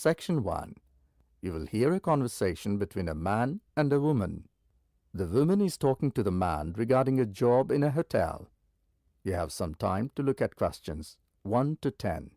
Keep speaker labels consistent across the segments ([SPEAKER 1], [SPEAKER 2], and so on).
[SPEAKER 1] Section 1. You will hear a conversation between a man and a woman. The woman is talking to the man regarding a job in a hotel. You have some time to look at questions 1 to 10.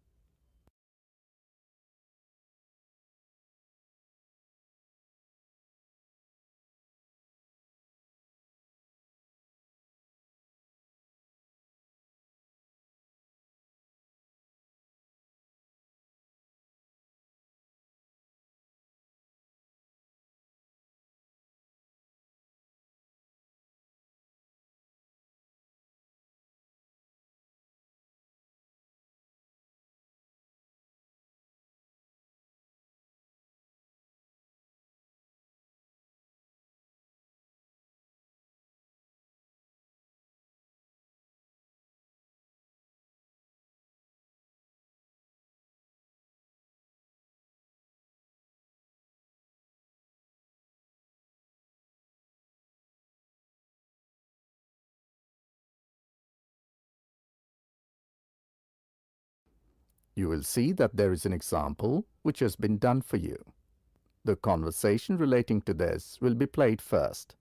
[SPEAKER 1] You will see that there is an example which has been done for you. The conversation relating to this will be played first.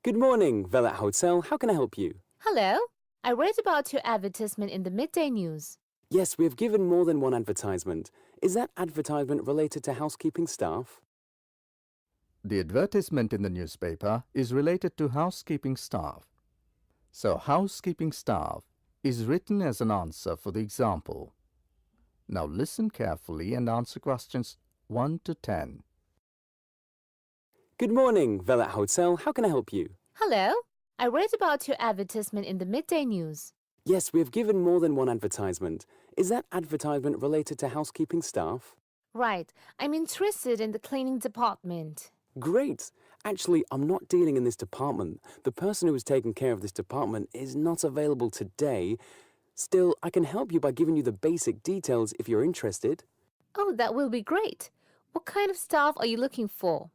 [SPEAKER 2] Good morning, Velat Hotel. How can I help you?
[SPEAKER 3] Hello. I read about your advertisement in the midday news.
[SPEAKER 2] Yes, we have given more than one advertisement. Is that advertisement related to housekeeping staff?
[SPEAKER 1] The advertisement in the newspaper is related to housekeeping staff. So housekeeping staff is written as an answer for the example. Now listen carefully and answer questions 1 to 10.
[SPEAKER 2] Good morning, Velat Hotel. How can I help you?
[SPEAKER 3] Hello. I read about your advertisement in the midday news.
[SPEAKER 2] Yes, we have given more than one advertisement. Is that advertisement related to housekeeping staff?
[SPEAKER 3] Right. I'm interested in the cleaning department.
[SPEAKER 2] Great. Actually, I'm not dealing in this department. The person who is taking care of this department is not available today. Still, I can help you by giving you the basic details if you're interested.
[SPEAKER 3] Oh, that will be great. What kind of staff are you looking for?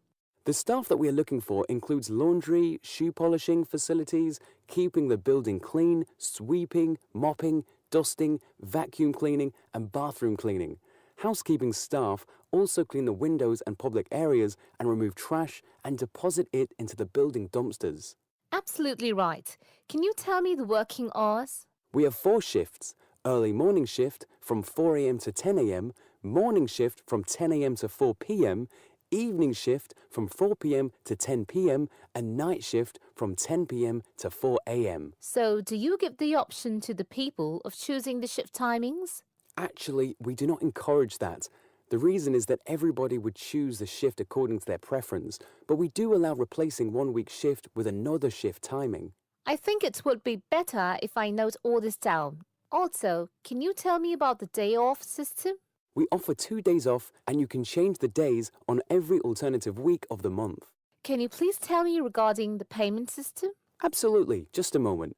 [SPEAKER 2] The staff that we are looking for includes laundry, shoe polishing facilities, keeping the building clean, sweeping, mopping, dusting, vacuum cleaning, and bathroom cleaning. Housekeeping staff also clean the windows and public areas and remove trash and deposit it into the building dumpsters.
[SPEAKER 3] Absolutely right. Can you tell me the working hours?
[SPEAKER 2] We have 4 shifts: early morning shift from 4 a.m. to 10 a.m., morning shift from 10 a.m. to 4 p.m., evening shift from 4 p.m. to 10 p.m., and night shift from 10 p.m. to 4 a.m.
[SPEAKER 3] So, do you give the option to the people of choosing the shift timings?
[SPEAKER 2] Actually, we do not encourage that. The reason is that everybody would choose the shift according to their preference, but we do allow replacing 1 week's shift with another shift timing.
[SPEAKER 3] I think it would be better if I note all this down. Also, can you tell me about the day off system?
[SPEAKER 2] We offer 2 days off, and you can change the days on every alternative week of the month.
[SPEAKER 3] Can you please tell me regarding the payment system?
[SPEAKER 2] Absolutely, just a moment.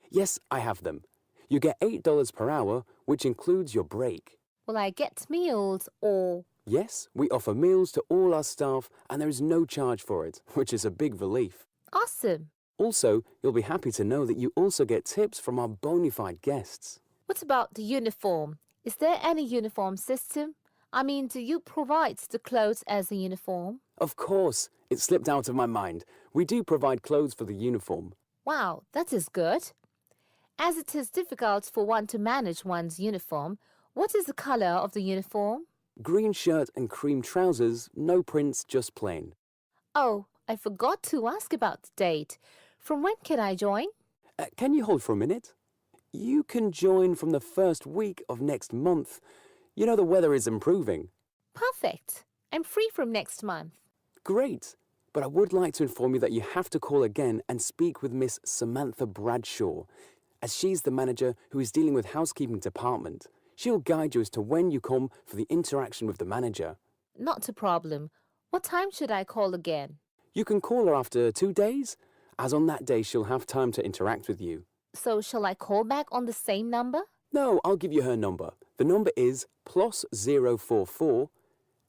[SPEAKER 2] Yes, I have them. You get $8 per hour, which includes your break.
[SPEAKER 3] Will I get meals or...
[SPEAKER 2] Yes, we offer meals to all our staff, and there is no charge for it, which is a big relief.
[SPEAKER 3] Awesome.
[SPEAKER 2] Also, you'll be happy to know that you also get tips from our bona fide guests.
[SPEAKER 3] What about the uniform? Is there any uniform system? I mean, do you provide the clothes as a uniform?
[SPEAKER 2] Of course, it slipped out of my mind. We do provide clothes for the uniform.
[SPEAKER 3] Wow, that is good. As it is difficult for one to manage one's uniform, what is the color of the uniform?
[SPEAKER 2] Green shirt and cream trousers, no prints, just plain.
[SPEAKER 3] Oh, I forgot to ask about the date. From when can I join?
[SPEAKER 2] Can you hold for a minute? You can join from the first week of next month. You know the weather is improving.
[SPEAKER 3] Perfect. I'm free from next month.
[SPEAKER 2] Great. But I would like to inform you that you have to call again and speak with Miss Samantha Bradshaw, as she's the manager who is dealing with housekeeping department. She'll guide you as to when you come for the interaction with the manager.
[SPEAKER 3] Not a problem. What time should I call again?
[SPEAKER 2] You can call her after 2 days, as on that day she'll have time to interact with you.
[SPEAKER 3] So shall I call back on the same number?
[SPEAKER 2] No, I'll give you her number. The number is +044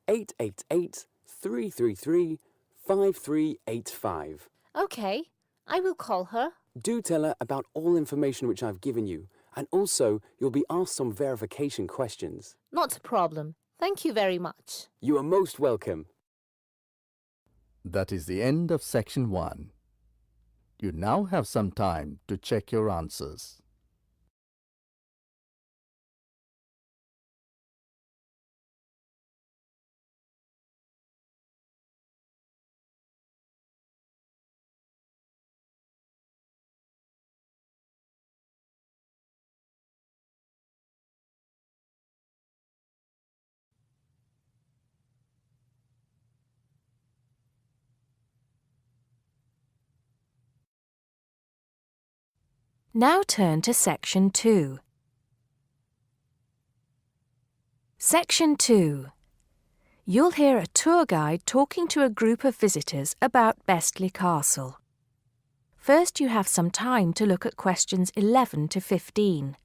[SPEAKER 2] 888 333 5385.
[SPEAKER 3] Okay, I will call her.
[SPEAKER 2] Do tell her about all information which I've given you, and also you'll be asked some verification questions.
[SPEAKER 3] Not a problem. Thank you very much.
[SPEAKER 2] You are most welcome.
[SPEAKER 1] That is the end of section 1. You now have some time to check your answers.
[SPEAKER 4] Now turn to Section 2. Section 2. You'll hear a tour guide talking to a group of visitors about Bestley Castle. First, you have some time to look at questions 11 to 15.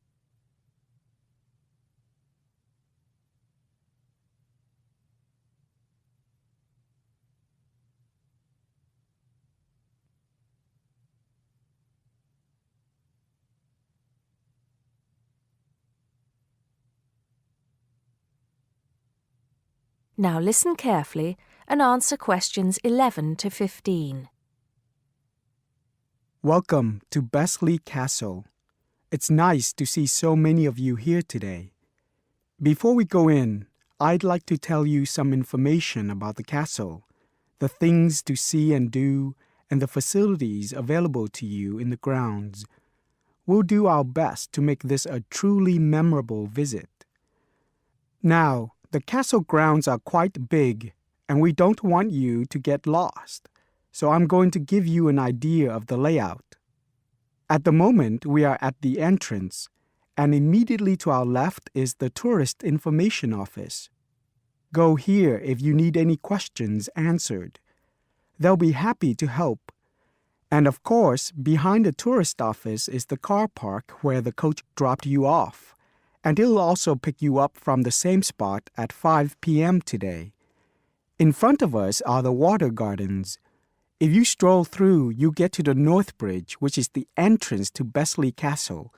[SPEAKER 4] Now listen carefully and answer questions 11 to 15.
[SPEAKER 5] Welcome to Bestley Castle. It's nice to see so many of you here today. Before we go in, I'd like to tell you some information about the castle, the things to see and do, and the facilities available to you in the grounds. We'll do our best to make this a truly memorable visit. Now, the castle grounds are quite big, and we don't want you to get lost, so I'm going to give you an idea of the layout. At the moment, we are at the entrance, and immediately to our left is the Tourist Information Office. Go here if you need any questions answered. They'll be happy to help. And of course, behind the tourist office is the car park where the coach dropped you off, and it'll also pick you up from the same spot at 5 p.m. today. In front of us are the water gardens. If you stroll through, you get to the North Bridge, which is the entrance to Bestley Castle.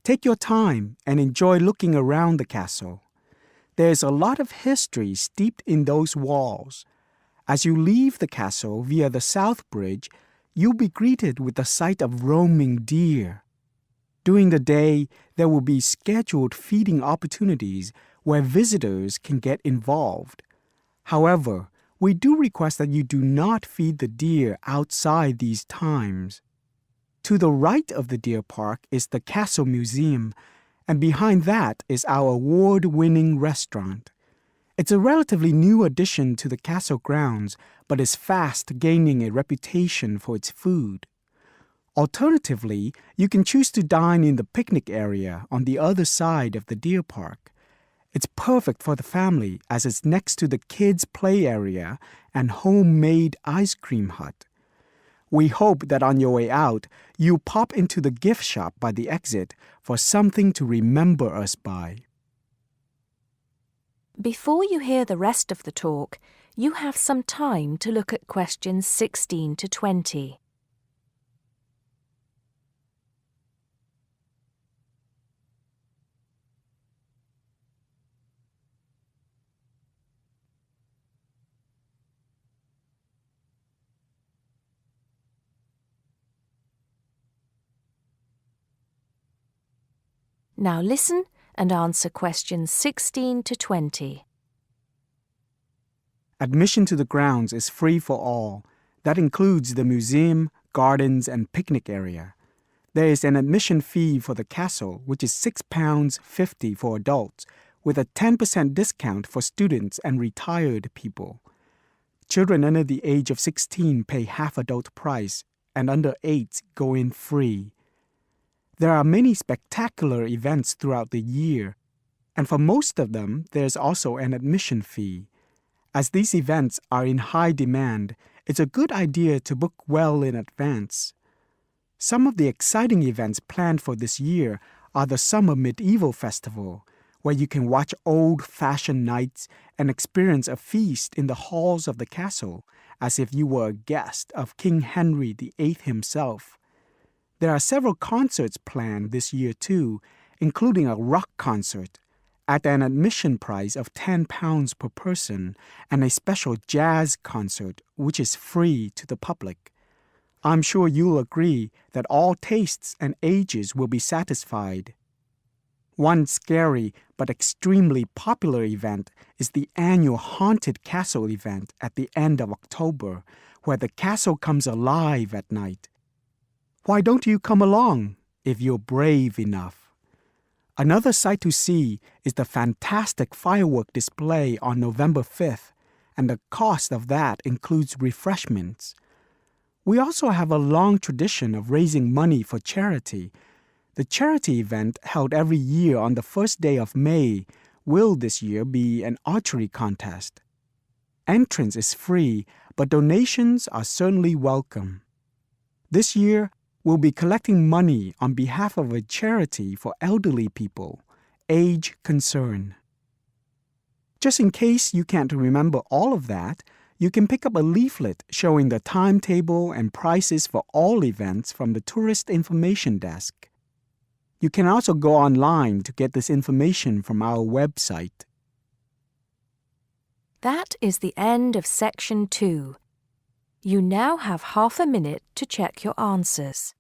[SPEAKER 5] Take your time and enjoy looking around the castle. There's a lot of history steeped in those walls. As you leave the castle via the South Bridge, you'll be greeted with the sight of roaming deer. During the day, there will be scheduled feeding opportunities where visitors can get involved. However, we do request that you do not feed the deer outside these times. To the right of the deer park is the Castle Museum, and behind that is our award-winning restaurant. It's a relatively new addition to the castle grounds, but is fast gaining a reputation for its food. Alternatively, you can choose to dine in the picnic area on the other side of the deer park. It's perfect for the family as it's next to the kids' play area and homemade ice cream hut. We hope that on your way out, you'll pop into the gift shop by the exit for something to remember us by.
[SPEAKER 4] Before you hear the rest of the talk, you have some time to look at questions 16 to 20. Now listen and answer questions 16 to 20.
[SPEAKER 5] Admission to the grounds is free for all. That includes the museum, gardens, and picnic area. There is an admission fee for the castle, which is £6.50 for adults, with a 10% discount for students and retired people. Children under the age of 16 pay half adult price, and under 8 go in free. There are many spectacular events throughout the year, and for most of them, there's also an admission fee. As these events are in high demand, it's a good idea to book well in advance. Some of the exciting events planned for this year are the Summer Medieval Festival, where you can watch old-fashioned nights and experience a feast in the halls of the castle, as if you were a guest of King Henry VIII himself. There are several concerts planned this year too, including a rock concert, at an admission price of £10 per person and a special jazz concert which is free to the public. I'm sure you'll agree that all tastes and ages will be satisfied. One scary but extremely popular event is the annual Haunted Castle event at the end of October, where the castle comes alive at night. Why don't you come along if you're brave enough? Another sight to see is the fantastic firework display on November 5th, and the cost of that includes refreshments. We also have a long tradition of raising money for charity. The charity event held every year on the first day of May will this year be an archery contest. Entrance is free, but donations are certainly welcome. This year, we'll be collecting money on behalf of a charity for elderly people, Age Concern. Just in case you can't remember all of that, you can pick up a leaflet showing the timetable and prices for all events from the Tourist Information Desk. You can also go online to get this information from our website.
[SPEAKER 4] That is the end of section 2. You now have half a minute to check your answers.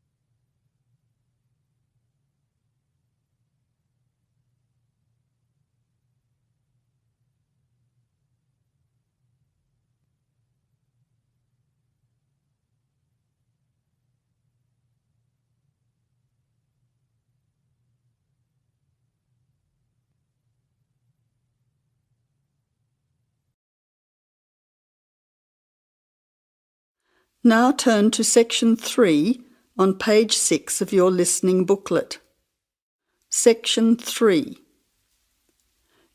[SPEAKER 6] Now turn to section 3 on page 6 of your listening booklet. Section 3.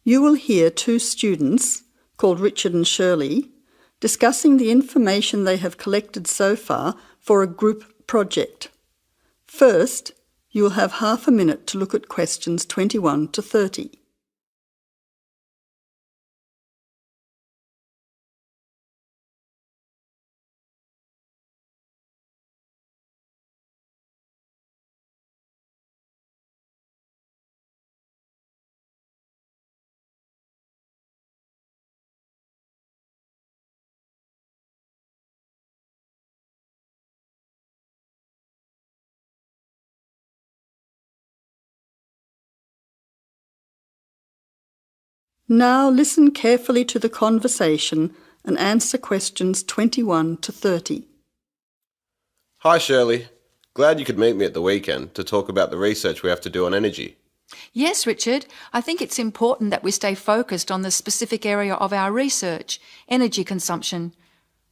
[SPEAKER 6] You will hear two students, called Richard and Shirley, discussing the information they have collected so far for a group project. First, you will have half a minute to look at questions 21 to 30. Now listen carefully to the conversation and answer questions 21 to 30.
[SPEAKER 7] Hi Shirley, glad you could meet me at the weekend to talk about the research we have to do on energy.
[SPEAKER 8] Yes, Richard. I think it's important that we stay focused on the specific area of our research, energy consumption.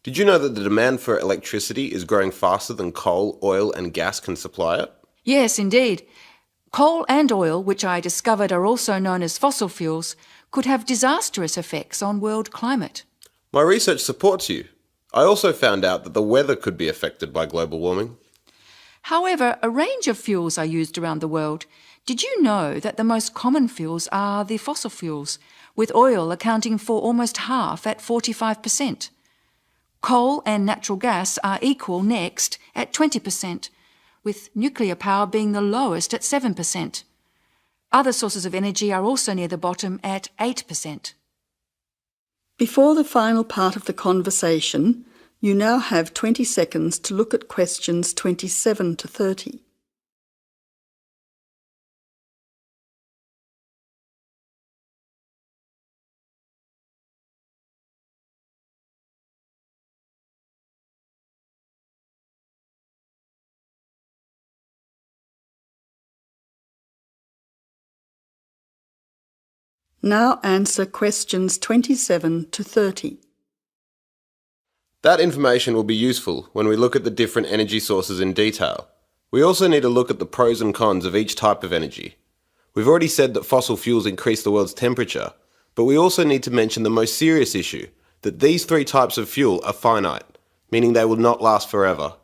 [SPEAKER 7] Did you know that the demand for electricity is growing faster than coal, oil and gas can supply it?
[SPEAKER 8] Yes, indeed. Coal and oil, which I discovered are also known as fossil fuels, could have disastrous effects on world climate.
[SPEAKER 7] My research supports you. I also found out that the weather could be affected by global warming.
[SPEAKER 8] However, a range of fuels are used around the world. Did you know that the most common fuels are the fossil fuels, with oil accounting for almost half at 45%? Coal and natural gas are equal next at 20%, with nuclear power being the lowest at 7%. Other sources of energy are also near the bottom at 8%.
[SPEAKER 6] Before the final part of the conversation, you now have 20 seconds to look at questions 27 to 30. Now answer questions 27 to 30.
[SPEAKER 7] That information will be useful when we look at the different energy sources in detail. We also need to look at the pros and cons of each type of energy. We've already said that fossil fuels increase the world's temperature, but we also need to mention the most serious issue, that these three types of fuel are finite, meaning they will not last forever.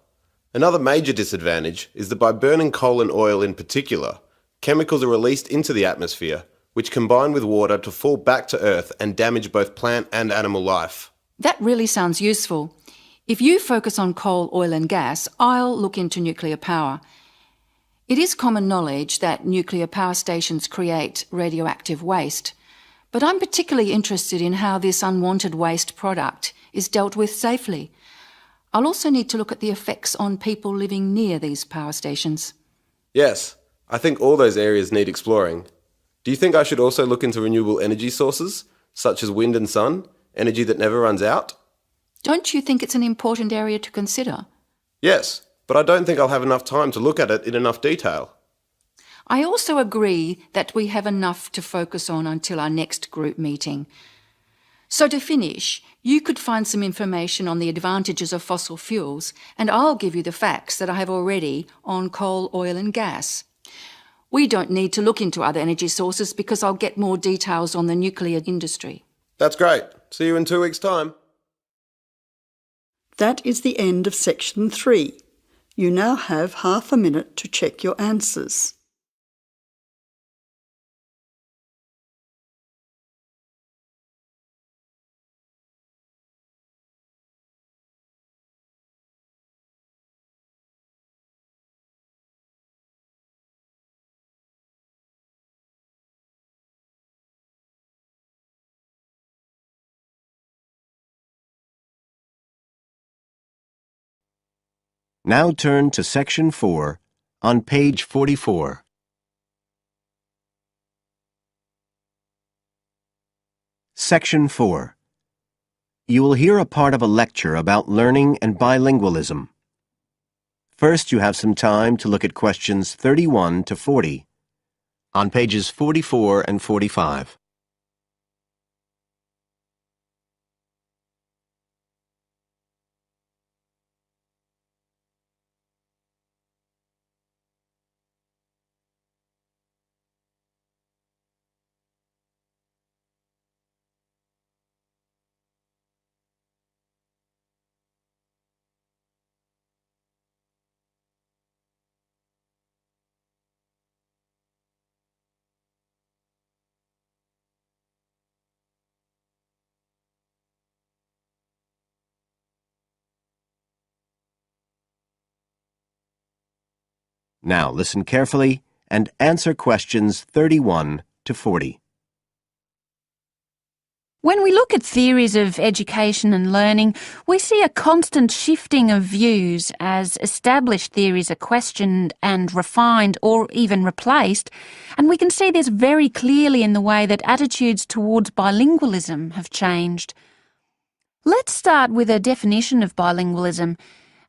[SPEAKER 7] Another major disadvantage is that by burning coal and oil in particular, chemicals are released into the atmosphere, which combine with water to fall back to Earth and damage both plant and animal life.
[SPEAKER 8] That really sounds useful. If you focus on coal, oil and gas, I'll look into nuclear power. It is common knowledge that nuclear power stations create radioactive waste, but I'm particularly interested in how this unwanted waste product is dealt with safely. I'll also need to look at the effects on people living near these power stations.
[SPEAKER 7] Yes, I think all those areas need exploring. Do you think I should also look into renewable energy sources, such as wind and sun, energy that never runs out?
[SPEAKER 8] Don't you think it's an important area to consider?
[SPEAKER 7] Yes, but I don't think I'll have enough time to look at it in enough detail.
[SPEAKER 8] I also agree that we have enough to focus on until our next group meeting. So to finish, you could find some information on the advantages of fossil fuels, and I'll give you the facts that I have already on coal, oil and gas. We don't need to look into other energy sources because I'll get more details on the nuclear industry.
[SPEAKER 7] That's great. See you in 2 weeks' time.
[SPEAKER 6] That is the end of section 3. You now have half a minute to check your answers.
[SPEAKER 9] Now turn to Section 4 on page 44. Section 4. You will hear a part of a lecture about learning and bilingualism. First, you have some time to look at questions 31 to 40 on pages 44 and 45. Now listen carefully and answer questions 31 to 40.
[SPEAKER 4] When we look at theories of education and learning, we see a constant shifting of views as established theories are questioned and refined or even replaced, and we can see this very clearly in the way that attitudes towards bilingualism have changed. Let's start with a definition of bilingualism.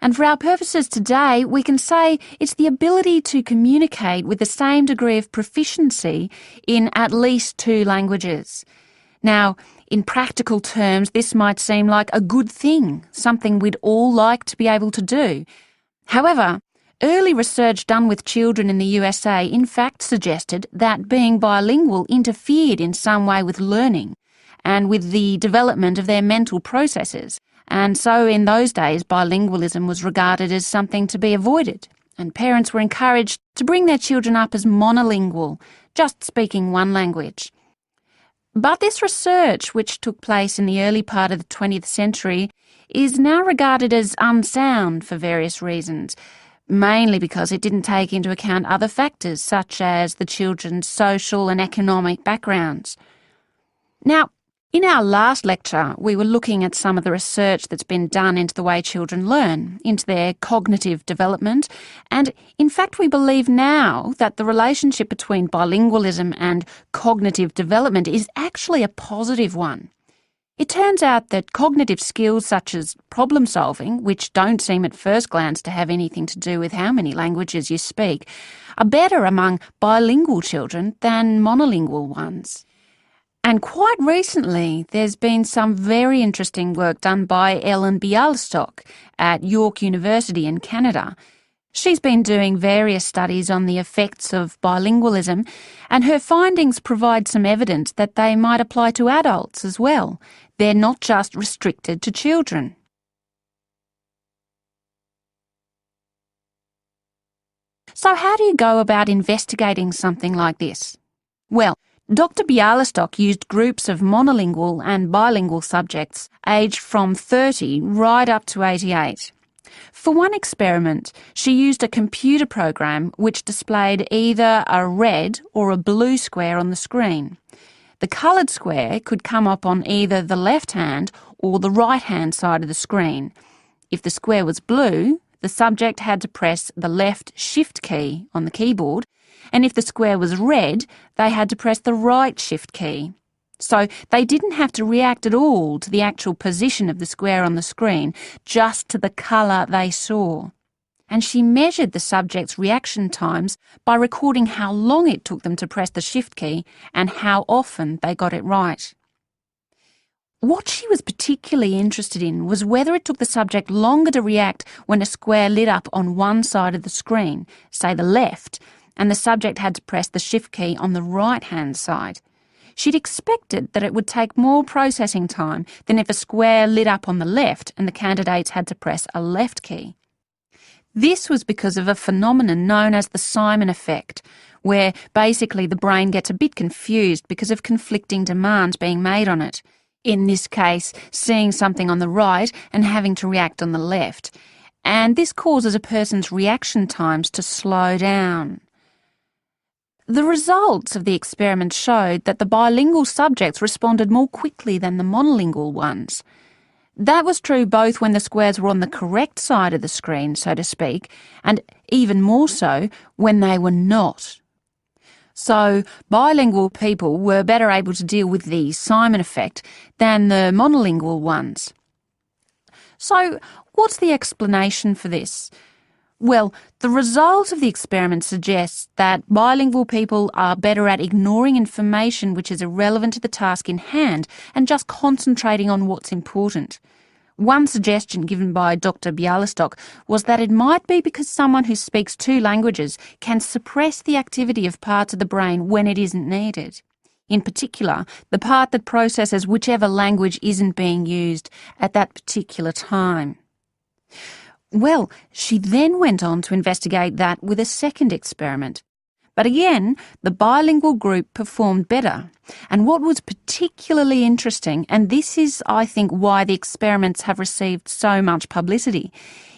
[SPEAKER 4] And for our purposes today, we can say it's the ability to communicate with the same degree of proficiency in at least 2 languages. Now, in practical terms, this might seem like a good thing, something we'd all like to be able to do. However, early research done with children in the USA in fact suggested that being bilingual interfered in some way with learning and with the development of their mental processes. And so in those days, bilingualism was regarded as something to be avoided, and parents were encouraged to bring their children up as monolingual, just speaking one language. But this research, which took place in the early part of the 20th century, is now regarded as unsound for various reasons, mainly because it didn't take into account other factors such as the children's social and economic backgrounds. Now, in our last lecture, we were looking at some of the research that's been done into the way children learn, into their cognitive development, and in fact we believe now that the relationship between bilingualism and cognitive development is actually a positive one. It turns out that cognitive skills such as problem solving, which don't seem at first glance to have anything to do with how many languages you speak, are better among bilingual children than monolingual ones. And quite recently, there's been some very interesting work done by Ellen Bialystok at York University in Canada. She's been doing various studies on the effects of bilingualism, and her findings provide some evidence that they might apply to adults as well. They're not just restricted to children. So how do you go about investigating something like this? Well, Dr. Bialystok used groups of monolingual and bilingual subjects aged from 30 right up to 88. For one experiment, she used a computer program which displayed either a red or a blue square on the screen. The coloured square could come up on either the left-hand or the right-hand side of the screen. If the square was blue, the subject had to press the left Shift key on the keyboard, and if the square was red, they had to press the right Shift key. So they didn't have to react at all to the actual position of the square on the screen, just to the colour they saw. And she measured the subject's reaction times by recording how long it took them to press the Shift key and how often they got it right. What she was particularly interested in was whether it took the subject longer to react when a square lit up on one side of the screen, say the left, and the subject had to press the Shift key on the right-hand side. She'd expected that it would take more processing time than if a square lit up on the left and the candidates had to press a left key. This was because of a phenomenon known as the Simon effect, where basically the brain gets a bit confused because of conflicting demands being made on it. In this case, seeing something on the right and having to react on the left. And this causes a person's reaction times to slow down. The results of the experiment showed that the bilingual subjects responded more quickly than the monolingual ones. That was true both when the squares were on the correct side of the screen, so to speak, and even more so when they were not. So bilingual people were better able to deal with the Simon effect than the monolingual ones. So what's the explanation for this? Well, the result of the experiment suggests that bilingual people are better at ignoring information which is irrelevant to the task in hand and just concentrating on what's important. One suggestion given by Dr. Bialystok was that it might be because someone who speaks two languages can suppress the activity of parts of the brain when it isn't needed. In particular, the part that processes whichever language isn't being used at that particular time. Well, she then went on to investigate that with a second experiment. But again, the bilingual group performed better. And what was particularly interesting, and this is, I think, why the experiments have received so much publicity,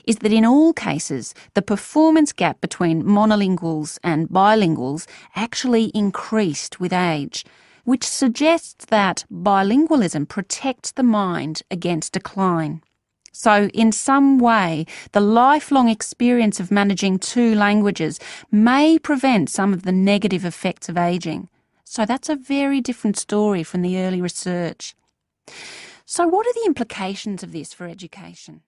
[SPEAKER 4] is that in all cases, the performance gap between monolinguals and bilinguals actually increased with age, which suggests that bilingualism protects the mind against decline. So, in some way, the lifelong experience of managing two languages may prevent some of the negative effects of ageing. So that's a very different story from the early research. So what are the implications of this for education?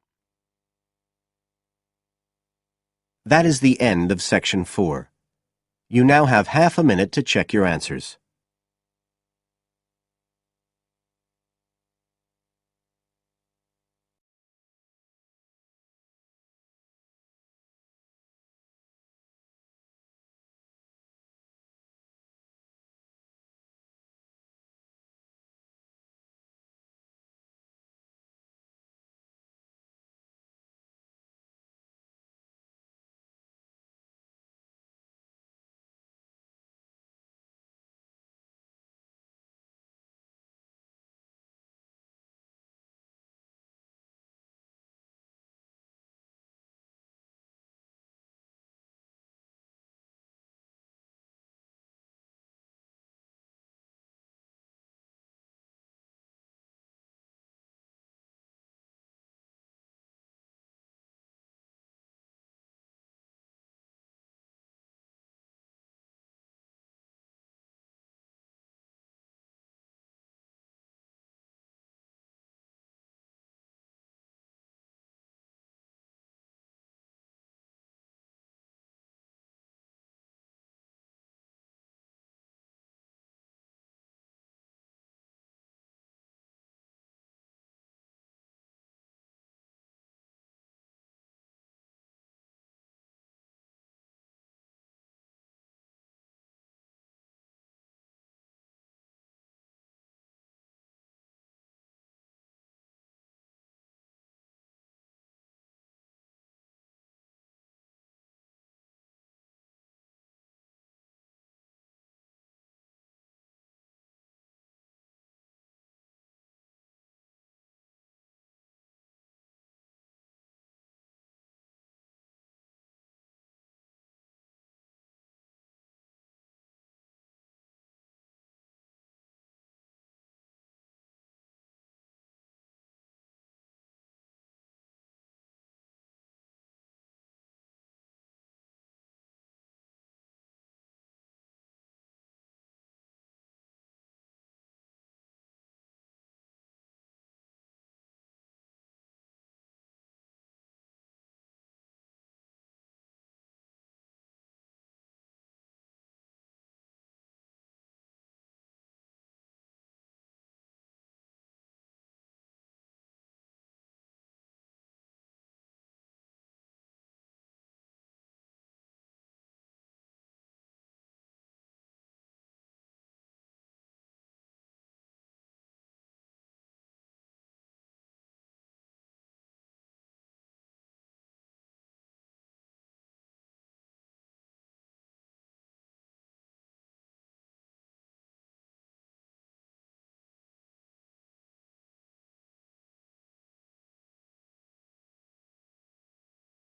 [SPEAKER 9] That is the end of Section 4. You now have half a minute to check your answers.